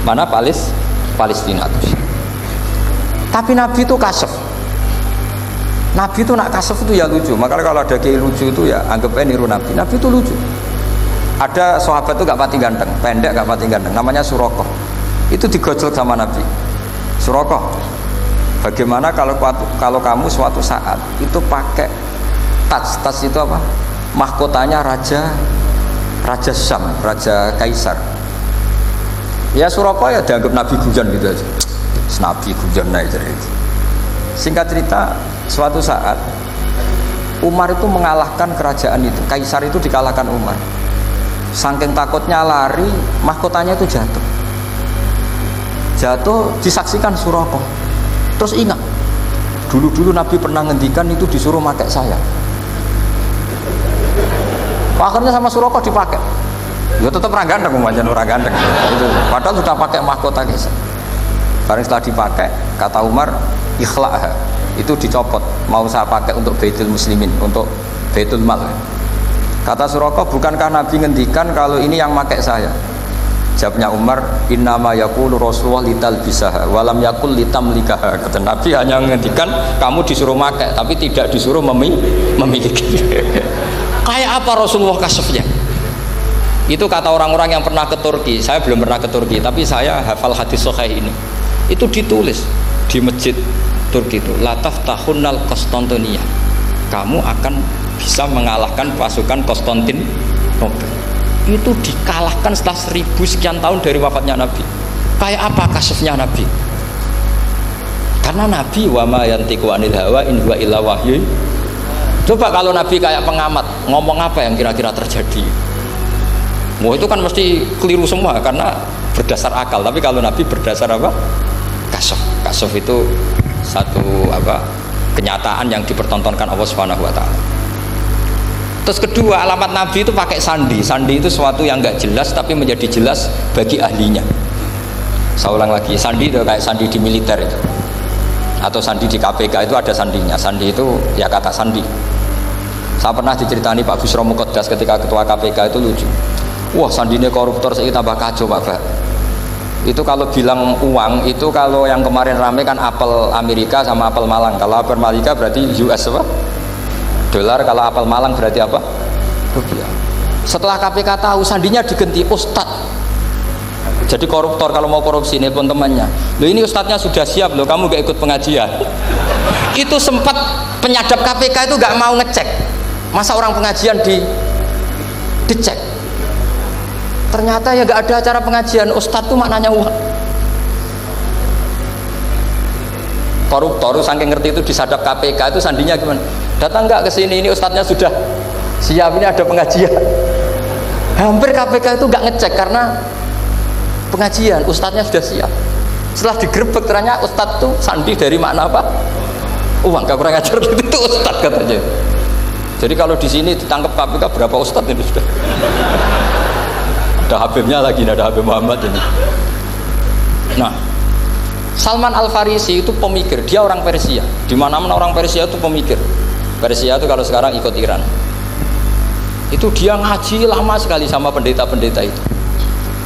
mana Palestina. Tapi Nabi itu kasef. Nabi itu nak kasef itu ya lucu. Makanya kalau ada kiai lucu itu ya anggapnya niru Nabi. Nabi itu lucu. Ada sahabat itu gak pati ganteng, pendek gak pati ganteng, namanya Surakoh. Itu digojol sama Nabi. Surakoh, bagaimana kalau kamu suatu saat itu pakai tas itu apa? Mahkotanya Raja Syam, Raja Kaisar. Ya Surakoh ya dianggap Nabi Gujan gitu aja. Nabi Gujan aja itu. Singkat cerita, suatu saat Umar itu mengalahkan kerajaan itu. Kaisar itu dikalahkan Umar. Saking takutnya lari, mahkotanya itu jatuh disaksikan Surakoh. Terus ingat, dulu Nabi pernah ngendikan itu disuruh pakai saya. Akhirnya sama Surakoh dipakai. Ya tetap orang ganteng, orang ganteng. Itu. Padahal sudah pakai mahkota Kaisar. Barang setelah dipakai, kata Umar, ikhla'ha. Itu dicopot. Mau saya pakai untuk Baitul Muslimin, untuk Baitul Mal. Kata Surakoh, bukankah Nabi ngendikan kalau ini yang pakai saya? Jawabnya Umar, innama yaqulu Rasulullah litalbisaha walam yaqul litamlikaha. Kata Nabi hanya menghentikan kamu disuruh pakai tapi tidak disuruh memiliki. Kayak apa Rasulullah kasefnya? Itu kata orang-orang yang pernah ke Turki. Saya belum pernah ke Turki, tapi saya hafal hadis sahih ini. Itu ditulis di masjid Turki itu, la taftahunnal Konstantinia. Kamu akan bisa mengalahkan pasukan Konstantinopel. Itu dikalahkan setelah 1000 sekian tahun dari wafatnya Nabi. Kayak apa kasufnya Nabi? Karena Nabi wa ma yantiqu anil hawa in huwa illa wahyu. Coba kalau Nabi kayak pengamat, ngomong apa yang kira-kira terjadi? Wah itu kan mesti keliru semua karena berdasar akal. Tapi kalau Nabi berdasar apa? Kasuf. Kasuf itu satu apa? Kenyataan yang dipertontonkan Allah Subhanahu wa taala. Terus kedua, alamat Nabi itu pakai sandi. Sandi itu sesuatu yang enggak jelas tapi menjadi jelas bagi ahlinya. Saya ulang lagi, sandi itu kayak sandi di militer itu. Atau sandi di KPK itu ada sandinya. Sandi itu ya kata sandi. Saya pernah diceritani Pak Busro Muqaddas ketika ketua KPK itu lucu. Wah, sandinya koruptor saya tambah kacau Pak. Itu kalau bilang uang itu kalau yang kemarin rame kan apel Amerika sama apel Malang. Kalau apel Amerika berarti US apa? Dolar, kalau apel Malang berarti apa? Rupiah. Setelah KPK tahu sandinya diganti ustadz. Jadi koruptor kalau mau korupsi ini pun temannya. Loh ini ustadznya sudah siap loh, kamu gak ikut pengajian. Itu sempat penyadap KPK itu gak mau ngecek. Masa orang pengajian dicek. Ternyata ya gak ada acara pengajian, ustadz tuh maknanya uang. Koruptor saking ngerti itu disadap KPK itu sandinya gimana? Datang nggak ke sini, ini ustadznya sudah siap, ini ada pengajian. Hampir KPK itu nggak ngecek karena pengajian, ustadznya sudah siap. Setelah digerebek ternyata ustadz tuh sandi dari makna apa? Uang, gak kurang ajar gitu, itu ustadz katanya. Jadi kalau di sini ditangkap KPK berapa ustadz ini sudah? Ada Habibnya lagi, ada Habib Muhammad ini. Nah, Salman Al-Farisi itu pemikir, dia orang Persia. Di mana-mana orang Persia itu pemikir. Persia itu kalau sekarang ikut Iran. Itu dia ngaji lama sekali sama pendeta-pendeta itu.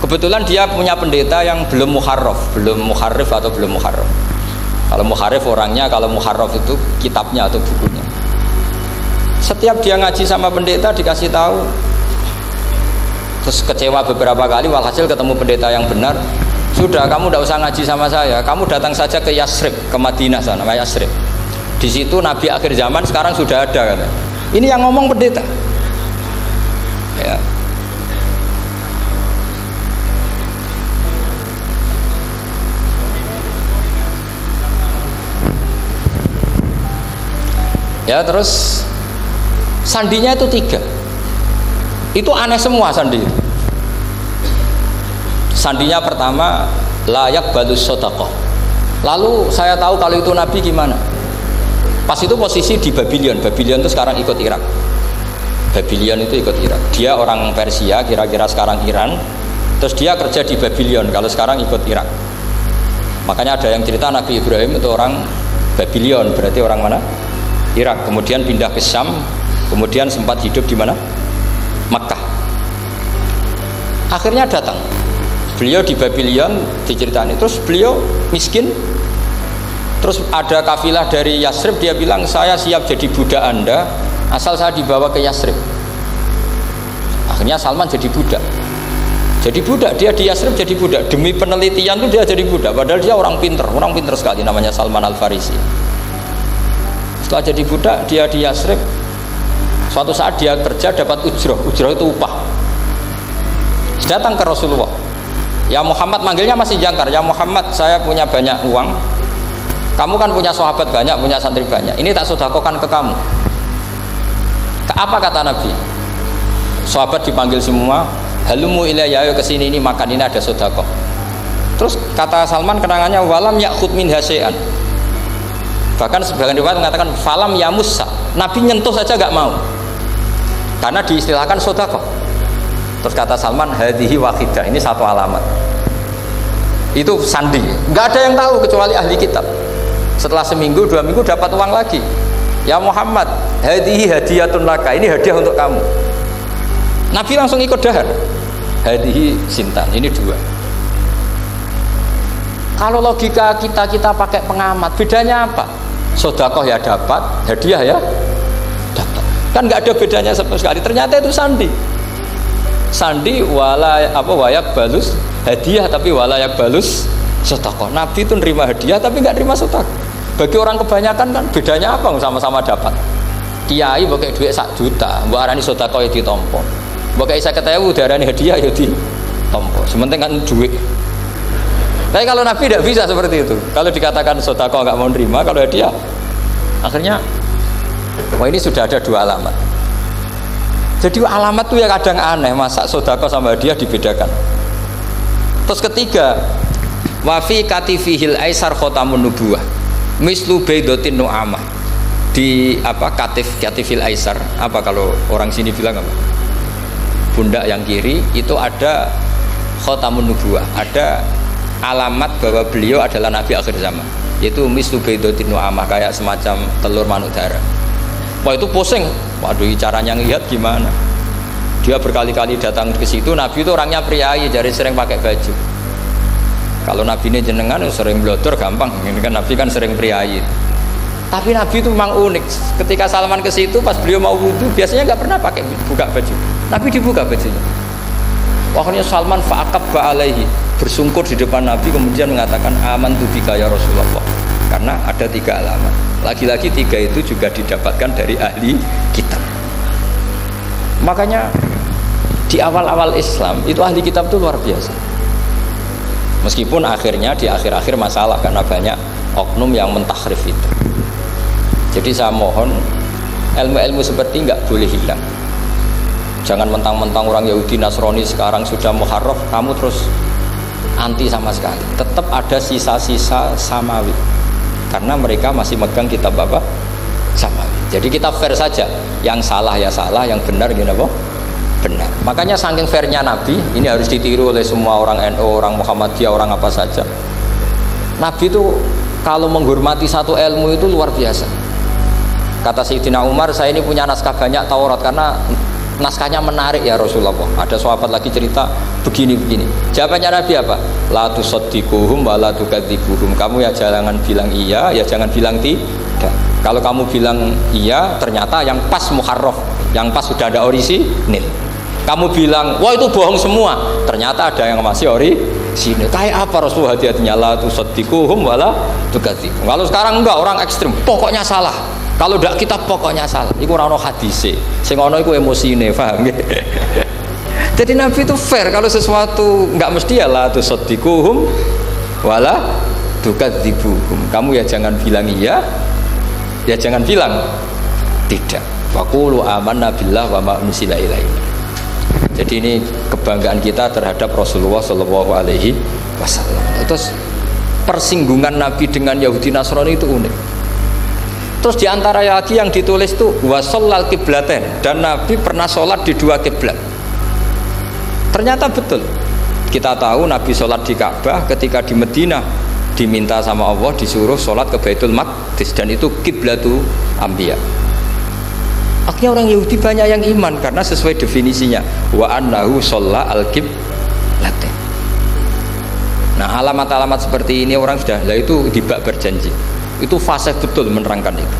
Kebetulan dia punya pendeta yang belum muharraf, belum muharrif atau belum muharraf. Kalau muharrif orangnya, kalau muharraf itu kitabnya atau bukunya. Setiap dia ngaji sama pendeta dikasih tahu. Terus kecewa beberapa kali, walhasil ketemu pendeta yang benar. Sudah, kamu tidak usah ngaji sama saya. Kamu datang saja ke Yasrib, ke Madinah sana, Yasrib. Di situ Nabi akhir zaman sekarang sudah ada kan. Ini yang ngomong pendeta. Ya. Ya, terus sandinya itu 3. Itu aneh semua sandi. Sandinya pertama layak balus sodakoh. Lalu saya tahu kalau itu Nabi gimana. Pas itu posisi di Babylon. Babylon itu sekarang ikut Irak. Babylon itu ikut Irak. Dia orang Persia, kira-kira sekarang Iran. Terus dia kerja di Babylon, kalau sekarang ikut Irak. Makanya ada yang cerita Nabi Ibrahim itu orang Babylon, berarti orang mana? Irak. Kemudian pindah ke Syam, kemudian sempat hidup di mana? Makkah. Akhirnya datang. Beliau di Babylon diceritain. Terus beliau miskin. Terus ada kafilah dari Yasrib, dia bilang saya siap jadi budak Anda asal saya dibawa ke Yasrib. Akhirnya Salman jadi budak. Jadi budak, dia di Yasrib jadi budak. Demi penelitian tuh dia jadi budak. Padahal dia orang pinter sekali, namanya Salman Al-Farisi. Setelah jadi budak, dia di Yasrib. Suatu saat dia kerja dapat ujroh itu upah. Datang ke Rasulullah. Ya Muhammad, manggilnya masih jangkar. Ya Muhammad, saya punya banyak uang. Kamu kan punya sahabat banyak, punya santri banyak. Ini tak sedekahkan ke kamu. Apa kata Nabi? Sahabat dipanggil semua. Halumu ilayya, ayo kesini, ini makan, ini ada sedekah. Terus kata Salman kenangannya walam yakhud min hasya'an. Bahkan sebagian riwayat mengatakan falam yamussa. Nabi nyentuh saja enggak mau. Karena diistilahkan sedekah. Terus kata Salman hadhihi wahidah, ini satu alamat. Itu sandi. Enggak ada yang tahu kecuali ahli kitab. Setelah seminggu, 2 minggu dapat uang lagi. Ya Muhammad, hadhihi hadiyatun laka, ini hadiah untuk kamu. Nabi langsung ikut dahar. Hadihi sintan, ini 2. Kalau logika kita pakai pengamat, bedanya apa? Sedekah ya dapat, hadiah ya dapat. Kan nggak ada bedanya sama sekali. Ternyata itu sandi. Sandi wayak balus hadiah, tapi walayak balus sedekah. Nabi itu nerima hadiah tapi nggak nerima sedekah. Bagi orang kebanyakan kan bedanya apa? Sama-sama dapat. Kiai pakai duit 1 juta, mbok arani sedekah ya ditampa. Mbok saya ketahui darani hadiah ya ditampa. Sementing kan duit. Tapi kalau Nabi tidak bisa seperti itu. Kalau dikatakan sedekah nggak mau nerima, kalau hadiah akhirnya ini sudah ada 2 alamat. Jadi alamat tuh ya kadang aneh, masa sedekah sama hadiah dibedakan. Terus ketiga, wa fi katifihil aisar khatamun nubuwah mislu baidatin nu'amah. Di katifil aisar, kalau orang sini bilang apa? Pundak yang kiri itu ada khatamun nubuwah, ada alamat bahwa beliau adalah nabi akhir zaman, yaitu mislu baidatin nu'amah, kayak semacam telur manuk darah. Wah itu pusing, waduh caranya ngelihat gimana. Dia berkali-kali datang ke situ. Nabi itu orangnya priayi, jadi sering pakai baju. Kalau Nabi ini jenengan sering blodor gampang, ini kan Nabi kan sering priayi. Tapi Nabi itu memang unik. Ketika Salman ke situ, pas beliau mau wudu, biasanya nggak pernah pakai buka baju. Nabi dibuka bajunya. Akhirnya Salman fa'aqabba alaihi, bersungkur di depan Nabi, kemudian mengatakan amantu bika ya Rasulullah. Karena ada 3 alamat. Lagi-lagi 3 itu juga didapatkan dari ahli kitab. Makanya di awal-awal Islam itu ahli kitab itu luar biasa. Meskipun akhirnya di akhir-akhir masalah karena banyak oknum yang mentahrif itu. Jadi saya mohon ilmu-ilmu seperti nggak boleh hilang. Jangan mentang-mentang orang Yahudi Nasrani sekarang sudah muharraf, kamu terus anti sama sekali. Tetap ada sisa-sisa samawi. Karena mereka masih megang kitab apa? Samawi. Jadi kita fair saja. Yang salah ya salah, yang benar gini apa? Benar. Makanya saking fairnya Nabi, ini harus ditiru oleh semua orang NU, orang Muhammadiyah, orang apa saja. Nabi itu kalau menghormati satu ilmu itu luar biasa. Kata Sayyidina Umar, saya ini punya naskah banyak Taurat karena naskahnya menarik ya Rasulullah. Ada sahabat lagi cerita begini-begini. Jawabannya Nabi apa? La tusaddiquhum wa la tukadzibuhum. Kamu ya jangan bilang iya, ya jangan bilang tidak. Kalau kamu bilang iya, ternyata yang pas muharraf, yang pas sudah ada orisinil. Kamu bilang, wah itu bohong semua, ternyata ada yang masih orisinil. Kayak apa Rasulullah hati-hatinya? La tusaddiquhum wa la tukadzibuhum. Kalau sekarang enggak, orang ekstrem, pokoknya salah. Kalau tidak kita pokoknya salah. Iku ora ono hadise. Sing ono iku emosine, paham nggih? Jadi Nabi itu fair, kalau sesuatu enggak mesti ya la tusaddiquhum wala tukadzibuhum. Kamu ya jangan bilang iya, ya jangan bilang Tidak. Waqulu amanna billah wa ma unzila ilaina. Jadi ini kebanggaan kita terhadap Rasulullah Shallallahu Alaihi Wasallam. Terus persinggungan Nabi dengan Yahudi Nasrani itu unik. Terus diantara lagi yang ditulis itu wasallal kiblaten, dan Nabi pernah sholat di dua kiblat. Ternyata betul. Kita tahu Nabi sholat di Ka'bah, ketika di Madinah diminta sama Allah disuruh sholat ke Baitul Maqdis, dan itu kiblatu Anbiya. Akhirnya orang Yahudi banyak yang iman karena sesuai definisinya wa annahu sholla al-qiblatain. Nah, alamat-alamat seperti ini orang sudah, lah itu dibak berjanji. Itu fase betul menerangkan itu.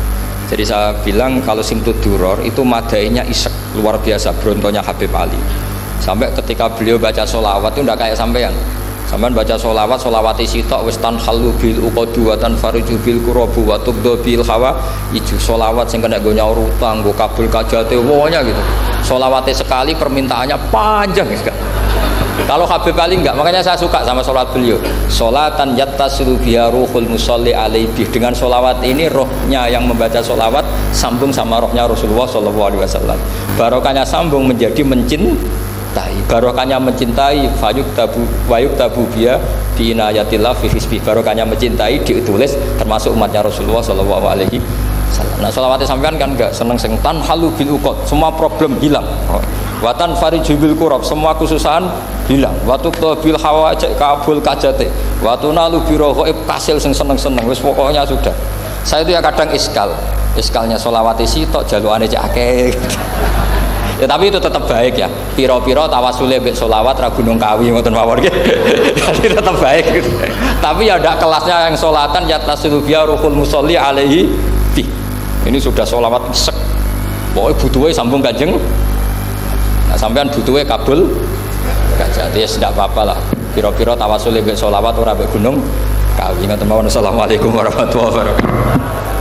Jadi saya bilang kalau simtud duror itu madainya isek luar biasa, brontonya Habib Ali. Sampai ketika beliau baca sholawat itu tidak kayak sampean. Sampean baca sholawat, sholawati sitok wis tanhalu bil uqadu wa tanfariju bil qurabu wa tubdu bil hawa ijo sholawat sing kena nggo nyaur utang, nggo kabul kajate pokoknya gitu. Sholawate sekali permintaannya panjang gitu. Kalau Habib Ali enggak, makanya saya suka sama sholat beliau. Sholatan yattasilu biha ruhul musalli alaihi. Dengan sholawat ini rohnya yang membaca sholawat sambung sama rohnya Rasulullah Shallallahu Alaihi Wasallam. Barokahnya sambung menjadi mencintai. Barokahnya mencintai fayuk tabu biha bi inayatillah fi hisbi. Barokahnya mencintai ditulis termasuk umatnya Rasulullah Shallallahu Alaihi Wasallam. Nah, sholawatnya sampean kan enggak seneng sing tanhalu bil uqad, semua problem hilang. Watan farijubil kurab, semua kesusahan hilang. Watu bil hawa kabul kajate. Watu nalu biro goib kasil sing seneng-seneng. Wis pokoknya sudah. Saya itu ya kadang iskalnya sholawati sitok jaluane cek akeh. Ya tapi itu tetap baik ya. Piro-piro tawasule mbek sholawat ra Gunung Kawi ngoten mawon nggih. Jadi tetap baik gitu. Tapi ya ada kelasnya yang sholatan yatasilu biya ruhul musolli alaihi bi. Ini sudah sholawat isek. Pokoknya butuhe sambung Kanjeng. Nah, sampean butuhnya kabul gak jadi, tidak apa-apa lah. Piro-piro tawasul lebih sholawat ora mbek Gunung Kawi. Assalamualaikum warahmatullahi wabarakatuh.